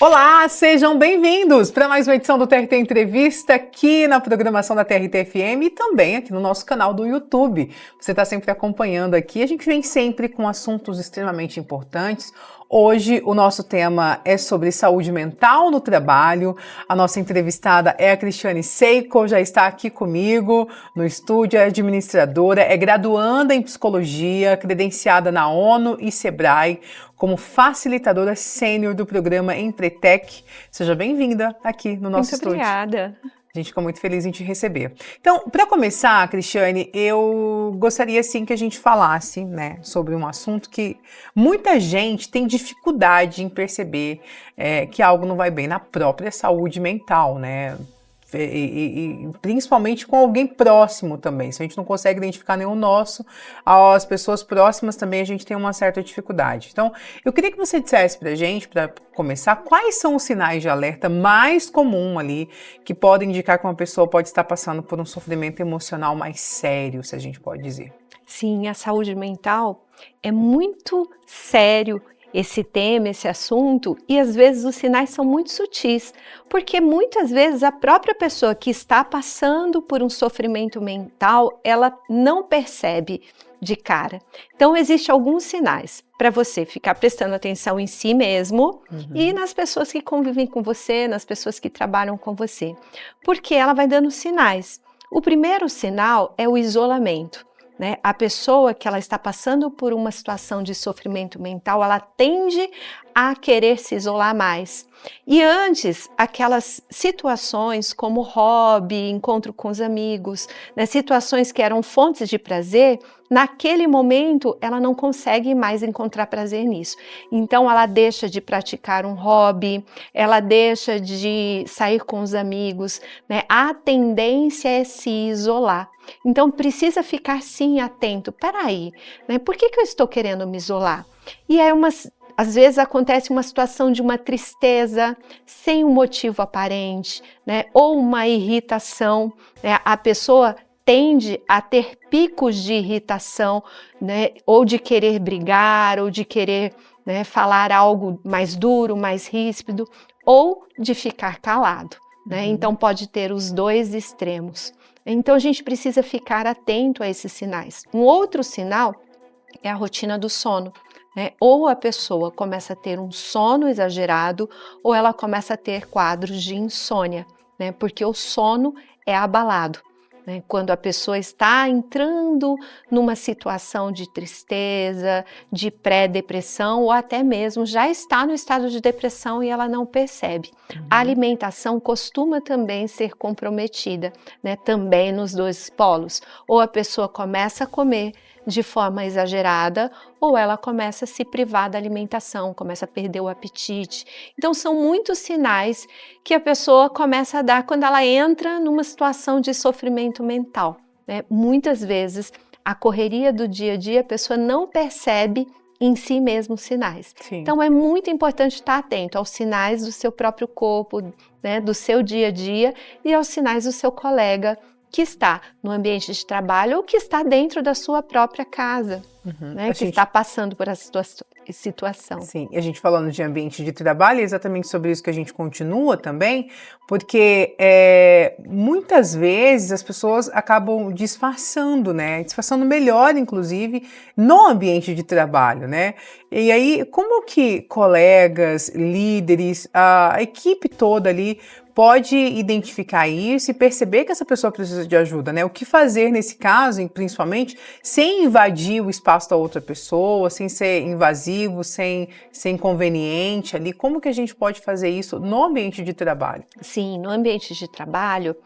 Olá, sejam bem-vindos para mais uma edição do TRT Entrevista aqui na programação da TRT-FM e também aqui no nosso canal do YouTube. Você está sempre acompanhando aqui, a gente vem sempre com assuntos extremamente importantes. Hoje o nosso tema é sobre saúde mental no trabalho. A nossa entrevistada é a Cristiane Seiko, já está aqui comigo no estúdio, é administradora, é graduanda em psicologia, credenciada na ONU e Sebrae, como facilitadora sênior do programa Empretec. Seja bem-vinda aqui no nosso estúdio. Muito obrigada. A gente ficou muito feliz em te receber. Então, para começar, Cristiane, eu gostaria sim que a gente falasse, né, sobre um assunto que muita gente tem dificuldade em perceber que algo não vai bem na própria saúde mental, né? E principalmente com alguém próximo também. Se a gente não consegue identificar nenhum nosso, as pessoas próximas também a gente tem uma certa dificuldade. Então, eu queria que você dissesse pra gente, para começar, quais são os sinais de alerta mais comum ali que podem indicar que uma pessoa pode estar passando por um sofrimento emocional mais sério, se a gente pode dizer. Sim, a saúde mental é muito sério esse tema, esse assunto, e às vezes os sinais são muito sutis, porque muitas vezes a própria pessoa que está passando por um sofrimento mental, ela não percebe de cara. Então, existem alguns sinais para você ficar prestando atenção em si mesmo e nas pessoas que convivem com você, nas pessoas que trabalham com você, porque ela vai dando sinais. O primeiro sinal é o isolamento. Né? A pessoa que ela está passando por uma situação de sofrimento mental, ela tende a querer se isolar mais. E antes, aquelas situações como hobby, encontro com os amigos, né? Situações que eram fontes de prazer, naquele momento ela não consegue mais encontrar prazer nisso. Então ela deixa de praticar um hobby, ela deixa de sair com os amigos, né? A tendência é se isolar. Então precisa ficar sim atento. Peraí, né? Por que eu estou querendo me isolar? E é às vezes acontece uma situação de uma tristeza sem um motivo aparente, né? Ou uma irritação, né? A pessoa tende a ter picos de irritação, né? Ou de querer brigar, ou de querer, né, falar algo mais duro, mais ríspido, ou de ficar calado, né? Então pode ter os dois extremos. Então a gente precisa ficar atento a esses sinais. Um outro sinal é a rotina do sono. Né? Ou a pessoa começa a ter um sono exagerado, ou ela começa a ter quadros de insônia, né? Porque o sono é abalado. Né? Quando a pessoa está entrando numa situação de tristeza, de pré-depressão, ou até mesmo já está no estado de depressão e ela não percebe. A alimentação costuma também ser comprometida, né? Também nos dois polos. Ou a pessoa começa a comer de forma exagerada, ou ela começa a se privar da alimentação, começa a perder o apetite. Então são muitos sinais que a pessoa começa a dar quando ela entra numa situação de sofrimento mental, né? Muitas vezes a correria do dia a dia, a pessoa não percebe em si mesmo os sinais. Sim. Então é muito importante estar atento aos sinais do seu próprio corpo, né, do seu dia a dia e aos sinais do seu colega que está no ambiente de trabalho ou que está dentro da sua própria casa, né, que está passando por essa situação. Sim, e a gente falando de ambiente de trabalho, é exatamente sobre isso que a gente continua também, porque muitas vezes as pessoas acabam disfarçando, né, disfarçando melhor, inclusive, no ambiente de trabalho, né, e aí como que colegas, líderes, a equipe toda ali pode identificar isso e perceber que essa pessoa precisa de ajuda, né? O que fazer nesse caso, principalmente, sem invadir o espaço da outra pessoa, sem ser invasivo, sem ser inconveniente ali. Como que a gente pode fazer isso no ambiente de trabalho? Sim, no ambiente de trabalho,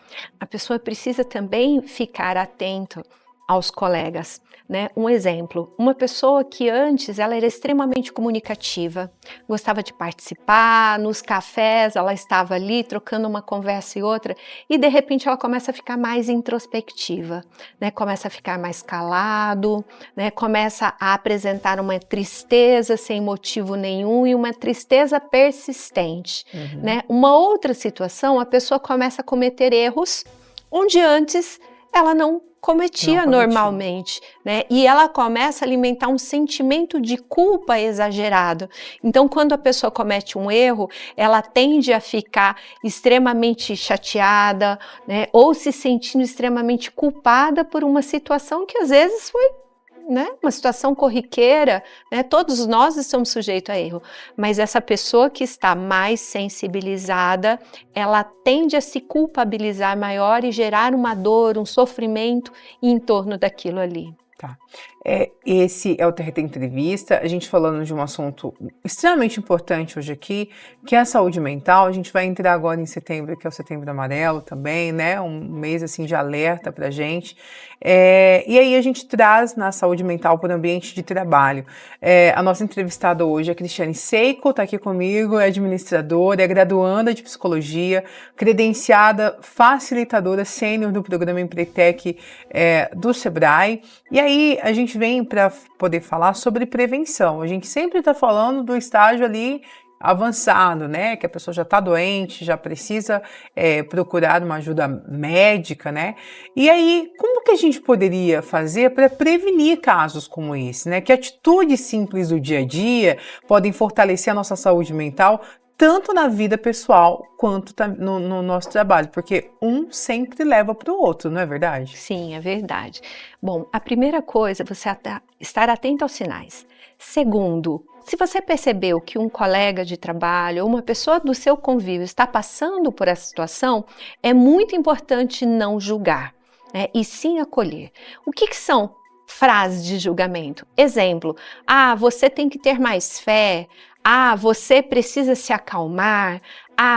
a pessoa precisa também ficar atento aos colegas, né? Um exemplo, uma pessoa que antes ela era extremamente comunicativa, gostava de participar, nos cafés ela estava ali trocando uma conversa e outra e de repente ela começa a ficar mais introspectiva, né? Começa a ficar mais calado, né? Começa a apresentar uma tristeza sem motivo nenhum e uma tristeza persistente, né? Uma outra situação, a pessoa começa a cometer erros onde antes ela não cometia normalmente, né? E ela começa a alimentar um sentimento de culpa exagerado. Então, quando a pessoa comete um erro, ela tende a ficar extremamente chateada, né? Ou se sentindo extremamente culpada por uma situação que às vezes foi, né, uma situação corriqueira, né? Todos nós estamos sujeitos a erro, mas essa pessoa que está mais sensibilizada, ela tende a se culpabilizar maior e gerar uma dor, um sofrimento em torno daquilo ali. Tá. Esse é o TRT Entrevista, a gente falando de um assunto extremamente importante hoje aqui, que é a saúde mental. A gente vai entrar agora em setembro, que é o Setembro Amarelo também, né? Um mês assim de alerta pra gente. E aí a gente traz na saúde mental para o ambiente de trabalho. A nossa entrevistada hoje é a Cristiane Seiko, tá aqui comigo, é administradora, é graduanda de psicologia, credenciada facilitadora sênior do programa Empretec do Sebrae. E aí a gente vem para poder falar sobre prevenção. A gente sempre está falando do estágio ali avançado, né? Que a pessoa já está doente, já precisa procurar uma ajuda médica, né? E aí, como que a gente poderia fazer para prevenir casos como esse, né? Que atitudes simples do dia a dia podem fortalecer a nossa saúde mental, tanto na vida pessoal quanto no nosso trabalho, porque um sempre leva para o outro, não é verdade? Sim, é verdade. Bom, a primeira coisa é você estar atento aos sinais. Segundo, se você percebeu que um colega de trabalho ou uma pessoa do seu convívio está passando por essa situação, é muito importante não julgar, né, e sim acolher. O que são frases de julgamento? Exemplo, você tem que ter mais fé. Você precisa se acalmar.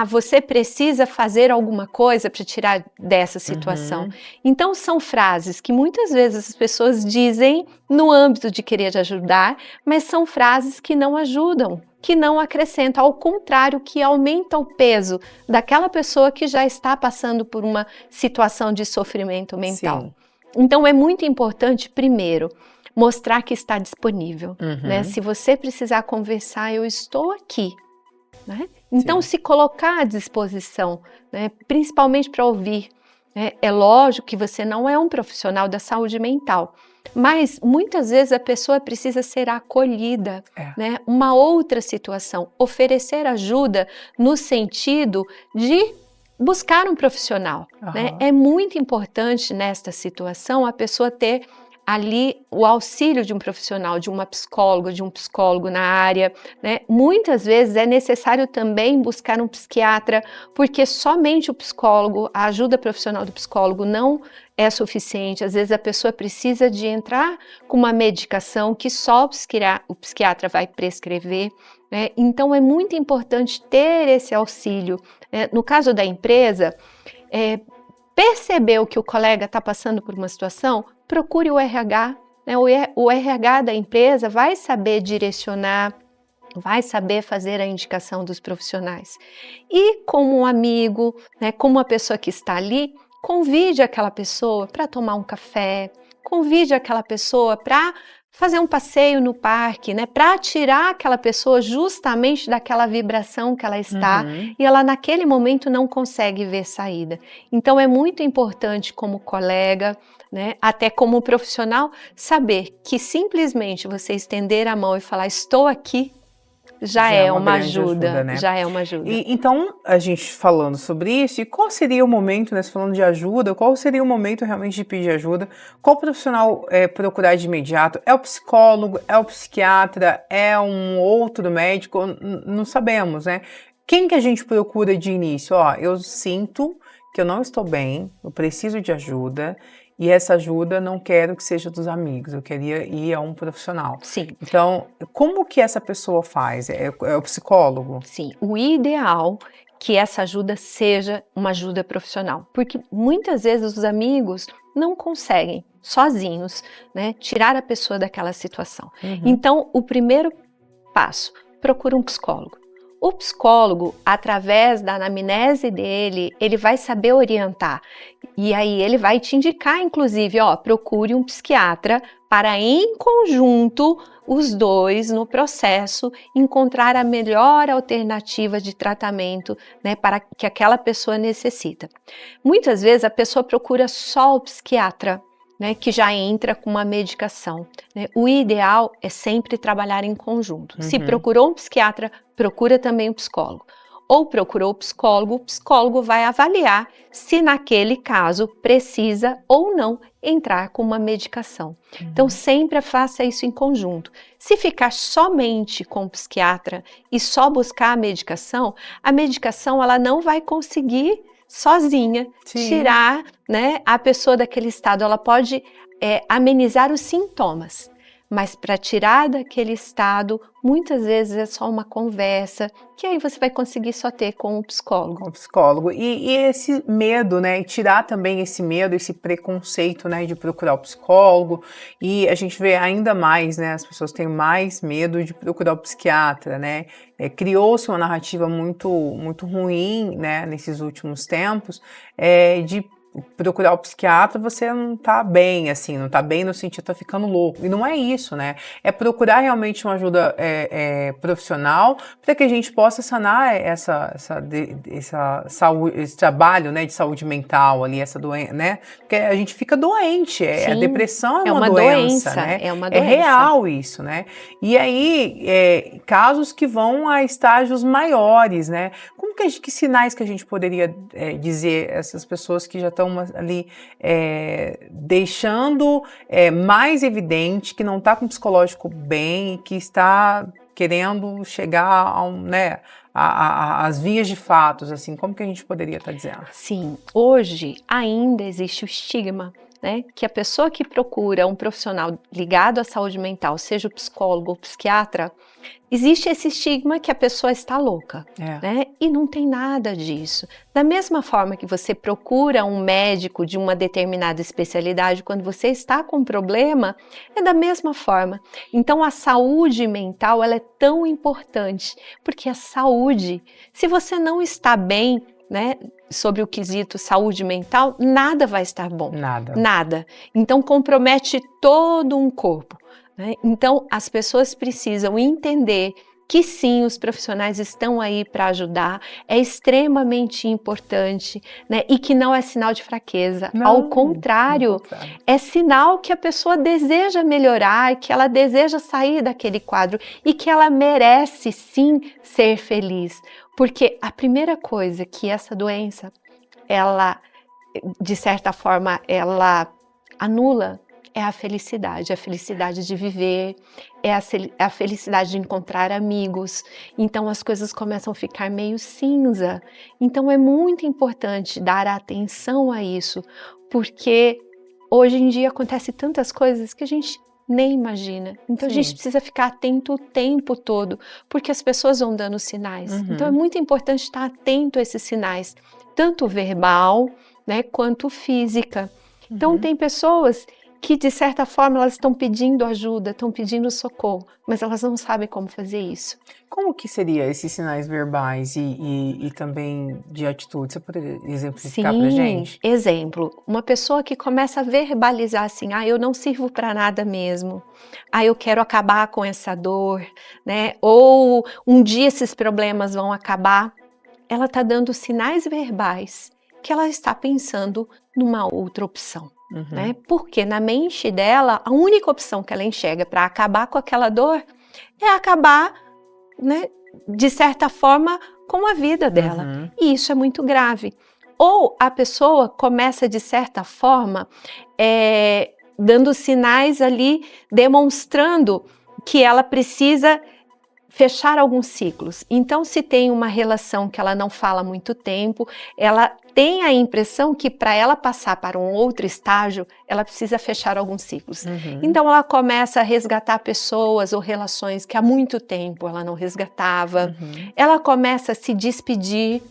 Você precisa fazer alguma coisa para tirar dessa situação. Então, são frases que muitas vezes as pessoas dizem no âmbito de querer ajudar, mas são frases que não ajudam, que não acrescentam, ao contrário, que aumenta o peso daquela pessoa que já está passando por uma situação de sofrimento mental. Sim. Então, é muito importante, primeiro, mostrar que está disponível, né? Se você precisar conversar, eu estou aqui, né? Então, se colocar à disposição, né? Principalmente para ouvir, né? É lógico que você não é um profissional da saúde mental, mas muitas vezes a pessoa precisa ser acolhida, né? Uma outra situação, oferecer ajuda no sentido de buscar um profissional, né? É muito importante nesta situação a pessoa ter ali o auxílio de um profissional, de uma psicóloga, de um psicólogo na área, né? Muitas vezes é necessário também buscar um psiquiatra, porque somente o psicólogo, a ajuda profissional do psicólogo não é suficiente. Às vezes a pessoa precisa de entrar com uma medicação que só o psiquiatra vai prescrever, né? Então é muito importante ter esse auxílio. No caso da empresa, percebeu que o colega está passando por uma situação, procure o RH, né? O RH da empresa vai saber direcionar, vai saber fazer a indicação dos profissionais. E como um amigo, né, como uma pessoa que está ali, convide aquela pessoa para tomar um café, convide aquela pessoa para fazer um passeio no parque, né, para tirar aquela pessoa justamente daquela vibração que ela está e ela naquele momento não consegue ver saída. Então é muito importante como colega, né, até como profissional, saber que simplesmente você estender a mão e falar estou aqui, já é uma ajuda, né? já é uma ajuda. Então, a gente falando sobre isso, e qual seria o momento, né, falando de ajuda, qual seria o momento realmente de pedir ajuda? Qual profissional procurar de imediato? É o psicólogo? É o psiquiatra? É um outro médico? Não sabemos, né? Quem que a gente procura de início? Eu sinto que eu não estou bem, eu preciso de ajuda, e essa ajuda não quero que seja dos amigos, eu queria ir a um profissional. Sim. Então, como que essa pessoa faz? É o psicólogo? Sim, o ideal é que essa ajuda seja uma ajuda profissional, porque muitas vezes os amigos não conseguem, sozinhos, né, tirar a pessoa daquela situação. Então, o primeiro passo, procura um psicólogo. O psicólogo, através da anamnese dele, ele vai saber orientar. E aí ele vai te indicar, inclusive, procure um psiquiatra para, em conjunto, os dois, no processo, encontrar a melhor alternativa de tratamento, né, para que aquela pessoa necessita. Muitas vezes a pessoa procura só o psiquiatra, né, que já entra com uma medicação, né? O ideal é sempre trabalhar em conjunto. Se procurou um psiquiatra, procura também um psicólogo. Ou procurou o psicólogo vai avaliar se naquele caso precisa ou não entrar com uma medicação. Então sempre faça isso em conjunto. Se ficar somente com o psiquiatra e só buscar a medicação ela não vai conseguir sozinha tirar, né, a pessoa daquele estado. Ela pode amenizar os sintomas. Mas para tirar daquele estado, muitas vezes é só uma conversa, que aí você vai conseguir só ter com o psicólogo. Com o psicólogo. E esse medo, né? E tirar também esse medo, esse preconceito, né? De procurar o psicólogo. E a gente vê ainda mais, né? As pessoas têm mais medo de procurar o psiquiatra, né? Criou-se uma narrativa muito, muito ruim, né? Nesses últimos tempos, de procurar o psiquiatra, você não tá bem, assim, não tá bem no sentido, tá ficando louco. E não é isso, né? É procurar realmente uma ajuda profissional para que a gente possa sanar essa saúde, esse trabalho, né, de saúde mental ali, essa doença, né? Porque a gente fica doente, a depressão é uma doença, né? É uma doença. É real isso, né? E aí, casos que vão a estágios maiores, né? Como que sinais que a gente poderia dizer a essas pessoas que já estão ali deixando mais evidente que não está com o psicológico bem e que está querendo chegar às vias de fatos, assim, como que a gente poderia estar dizendo? Sim, hoje ainda existe o estigma, né, que a pessoa que procura um profissional ligado à saúde mental, seja o psicólogo ou psiquiatra, existe esse estigma que a pessoa está louca, né? E não tem nada disso. Da mesma forma que você procura um médico de uma determinada especialidade quando você está com um problema, é da mesma forma. Então a saúde mental ela é tão importante, porque a saúde, se você não está bem, né, sobre o quesito saúde mental, nada vai estar bom. Nada. Então compromete todo um corpo. Então, as pessoas precisam entender que sim, os profissionais estão aí para ajudar, é extremamente importante, né? E que não é sinal de fraqueza. Ao contrário, é sinal que a pessoa deseja melhorar, que ela deseja sair daquele quadro e que ela merece sim ser feliz. Porque a primeira coisa que essa doença, ela, de certa forma, ela anula é a felicidade de viver, é a felicidade de encontrar amigos. Então as coisas começam a ficar meio cinza. Então é muito importante dar atenção a isso, porque hoje em dia acontece tantas coisas que a gente nem imagina. Então a gente precisa ficar atento o tempo todo, porque as pessoas vão dando sinais. Então é muito importante estar atento a esses sinais, tanto verbal, né, quanto física. Então tem pessoas que de certa forma elas estão pedindo ajuda, estão pedindo socorro, mas elas não sabem como fazer isso. Como que seria esses sinais verbais e também de atitude? Você poderia exemplificar pra gente? Sim, exemplo, uma pessoa que começa a verbalizar assim, eu não sirvo para nada mesmo, eu quero acabar com essa dor, né? Ou um dia esses problemas vão acabar, ela está dando sinais verbais que ela está pensando numa outra opção. Né? Porque na mente dela, a única opção que ela enxerga para acabar com aquela dor é acabar, né, de certa forma, com a vida dela. E isso é muito grave. Ou a pessoa começa, de certa forma, dando sinais ali, demonstrando que ela precisa fechar alguns ciclos. Então, se tem uma relação que ela não fala há muito tempo, ela tem a impressão que para ela passar para um outro estágio, ela precisa fechar alguns ciclos. Então, ela começa a resgatar pessoas ou relações que há muito tempo ela não resgatava. Ela começa a se despedir,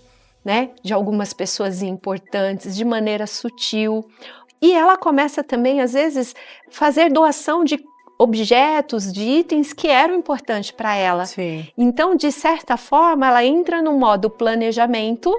né, de algumas pessoas importantes de maneira sutil. E ela começa também, às vezes, fazer doação de objetos, de itens que eram importantes para ela. Então, de certa forma, ela entra no modo planejamento,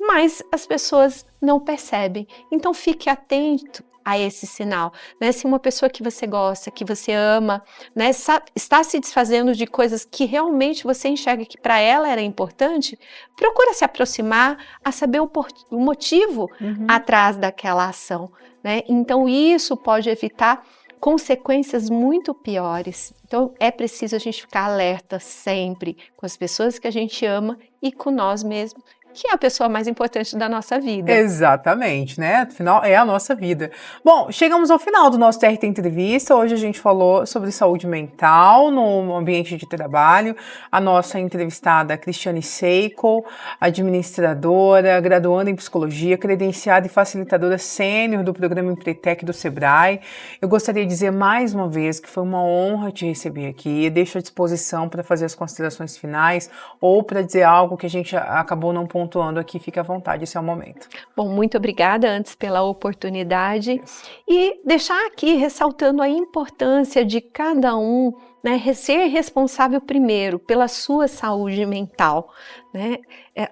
mas as pessoas não percebem. Então, fique atento a esse sinal, né? Se uma pessoa que você gosta, que você ama, né, está se desfazendo de coisas que realmente você enxerga que para ela era importante, procura se aproximar a saber o motivo atrás daquela ação. né? Então isso pode evitar consequências muito piores. Então é preciso a gente ficar alerta sempre com as pessoas que a gente ama e com nós mesmos, que é a pessoa mais importante da nossa vida. Exatamente, né? Afinal, é a nossa vida. Bom, chegamos ao final do nosso TRT Entrevista. Hoje a gente falou sobre saúde mental no ambiente de trabalho. A nossa entrevistada, Cristiane Seiko, administradora, graduanda em psicologia, credenciada e facilitadora sênior do programa Empretec do Sebrae. Eu gostaria de dizer mais uma vez que foi uma honra te receber aqui. Deixo à disposição para fazer as considerações finais ou para dizer algo que a gente acabou não pontuando aqui, fique à vontade, esse é o momento. Bom, muito obrigada antes pela oportunidade e deixar aqui ressaltando a importância de cada um, né, ser responsável primeiro pela sua saúde mental, né?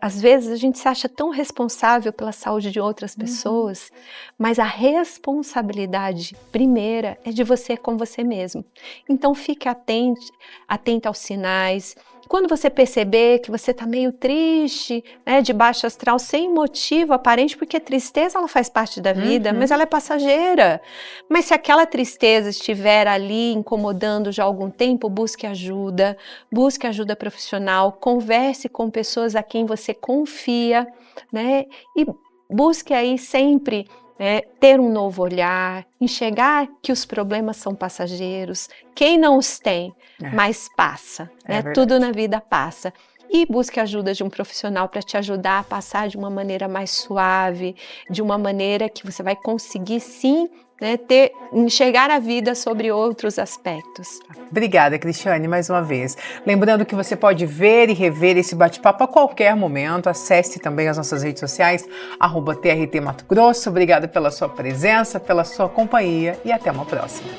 Às vezes a gente se acha tão responsável pela saúde de outras pessoas, mas a responsabilidade primeira é de você com você mesmo. Então fique atento aos sinais. Quando você perceber que você está meio triste, né, de baixo astral, sem motivo aparente, porque a tristeza ela faz parte da vida, mas ela é passageira. Mas se aquela tristeza estiver ali incomodando já há algum tempo, busque ajuda profissional, converse com pessoas a quem você confia, né, e busque aí sempre ter um novo olhar, enxergar que os problemas são passageiros, quem não os tem, mas passa, né? Tudo na vida passa. E busque a ajuda de um profissional para te ajudar a passar de uma maneira mais suave, de uma maneira que você vai conseguir sim, né, enxergar a vida sobre outros aspectos. Obrigada, Cristiane, mais uma vez. Lembrando que você pode ver e rever esse bate-papo a qualquer momento. Acesse também as nossas redes sociais, @TRT Mato Grosso. Obrigada pela sua presença, pela sua companhia e até uma próxima.